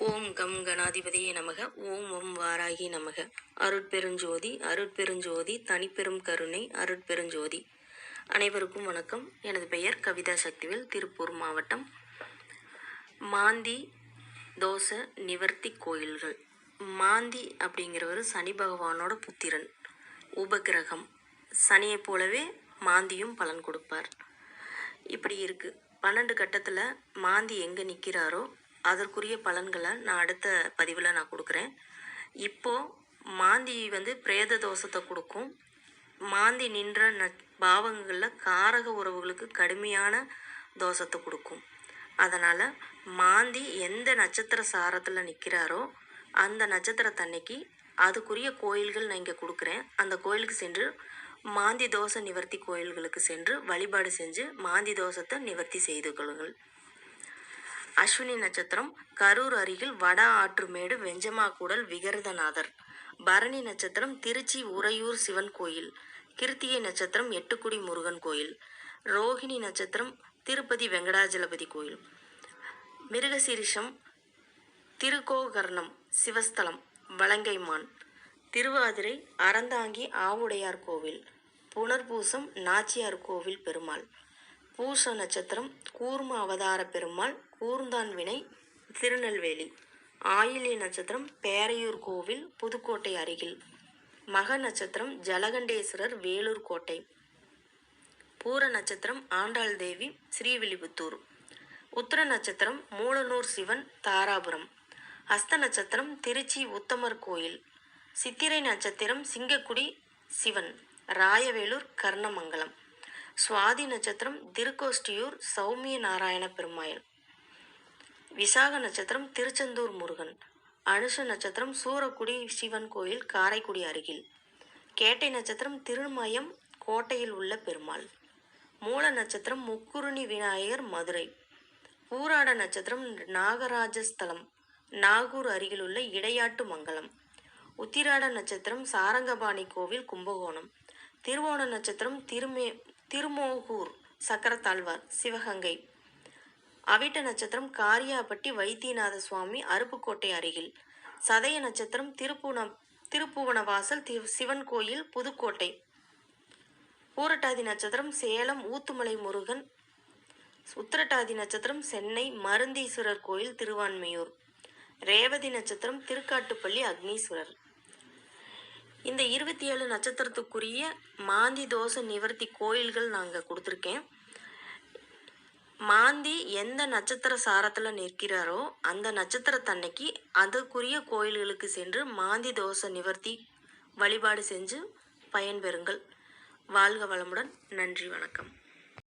ஓம் come கணாதிபதியே நமக. ஓம் ஓம் வாராகி நமக. அருட்பெருஞ்சோதி அருட்பெருஞ்சோதி தனிப்பெரும் கருணை அருட்பெருஞ்சோதி. அனைவருக்கும் வணக்கம். எனது பெயர் கவிதா சக்திவேல், திருப்பூர் மாவட்டம். மாந்தி தோஷ நிவர்த்தி கோயில்கள். மாந்தி அப்படிங்கிறவர் சனி பகவானோட புத்திரன், உபகிரகம். சனியை போலவே மாந்தியும் பலன் கொடுப்பார். இப்படி இருக்குது. 12 கட்டத்தில் மாந்தி எங்கே நிற்கிறாரோ அதற்குரிய பலன்களை நான் அடுத்த பதிவில் நான் கொடுக்குறேன். இப்போது மாந்தி பிரேத தோஷத்தை கொடுக்கும். மாந்தி நின்ற பாவங்களில் காரக உறவுகளுக்கு கடுமையான தோஷத்தை கொடுக்கும். அதனால் மாந்தி எந்த நட்சத்திர சாரத்தில் நிற்கிறாரோ அந்த நட்சத்திரத்தன்னைக்கு அதுக்குரிய கோயில்கள் நான் இங்கே கொடுக்குறேன். அந்த கோயிலுக்கு சென்று மாந்தி தோஷ நிவர்த்தி கோயில்களுக்கு சென்று வழிபாடு செஞ்சு மாந்தி தோஷத்தை நிவர்த்தி செய்து கொள்ளுங்கள். அஸ்வினி நட்சத்திரம் கரூர் அருகில் வட ஆற்றுமேடு வெஞ்சமாக்கூடல் விகரதநாதர். பரணி நட்சத்திரம் திருச்சி உறையூர் சிவன் கோயில். கிருத்திகை நட்சத்திரம் எட்டுக்குடி முருகன் கோயில். ரோகிணி நட்சத்திரம் திருப்பதி வெங்கடாஜலபதி கோயில். மிருகசீரிஷம் திருக்கோகர்ணம் சிவஸ்தலம் வலங்கைமான். திருவாதிரை அறந்தாங்கி ஆவுடையார் கோவில். புனர்பூசம் நாச்சியார் கோவில் பெருமாள். பூச நட்சத்திரம் கூர்ம அவதார பெருமாள் கூர்ந்தான் வினை திருநெல்வேலி. ஆயில்ய நட்சத்திரம் பேரையூர் கோவில் புதுக்கோட்டை அருகில். மக நட்சத்திரம் ஜலகண்டேஸ்வரர் வேலூர் கோட்டை. பூர நட்சத்திரம் ஆண்டாள் தேவி ஸ்ரீவில்லிபுத்தூர். உத்திர நட்சத்திரம் மூலனூர் சிவன் தாராபுரம். ஹஸ்த நட்சத்திரம் திருச்சி உத்தமர் கோயில். சித்திரை நட்சத்திரம் சிங்கக்குடி சிவன் ராயவேலூர் கர்ணமங்கலம். சுவாதி நட்சத்திரம் திருக்கோஷ்டியூர் சௌமிய நாராயண பெருமாள். விசாக நட்சத்திரம் திருச்செந்தூர் முருகன். அனுஷ நட்சத்திரம் சூரக்குடி சிவன் கோயில் காரைக்குடி அருகில். கேட்டை நட்சத்திரம் திருமயம் கோட்டையில் உள்ள பெருமாள். மூல நட்சத்திரம் முக்குருணி விநாயகர் மதுரை. பூராட நட்சத்திரம் நாகராஜஸ்தலம் நாகூர் அருகில் உள்ள இடையாட்டு மங்கலம். உத்திராட நட்சத்திரம் சாரங்கபாணி கோவில் கும்பகோணம். திருவோண நட்சத்திரம் திருமோகூர் சக்கரத்தாழ்வார் சிவகங்கை. அவிட்ட நட்சத்திரம் காரியாப்பட்டி வைத்தியநாத சுவாமி அருப்புக்கோட்டை அருகில். சதய நட்சத்திரம் திருப்புவனவாசல் சிவன் கோயில் புதுக்கோட்டை. பூரட்டாதி நட்சத்திரம் சேலம் ஊத்துமலை முருகன். உத்திரட்டாதி நட்சத்திரம் சென்னை மருந்தீஸ்வரர் கோயில் திருவான்மையூர். ரேவதி நட்சத்திரம் திருக்காட்டுப்பள்ளி அக்னீஸ்வரர். இந்த 27 நட்சத்திரத்துக்குரிய மாந்தி தோஷ நிவர்த்தி கோயில்கள் நாங்கள் கொடுத்துருக்கேன். மாந்தி எந்த நட்சத்திர சாரத்தில் நிற்கிறாரோ அந்த நட்சத்திரத்தன்னைக்கு அதுக்குரிய கோயில்களுக்கு சென்று மாந்தி தோஷ நிவர்த்தி வழிபாடு செஞ்சு பயன்பெறுங்கள். வாழ்க வளமுடன். நன்றி, வணக்கம்.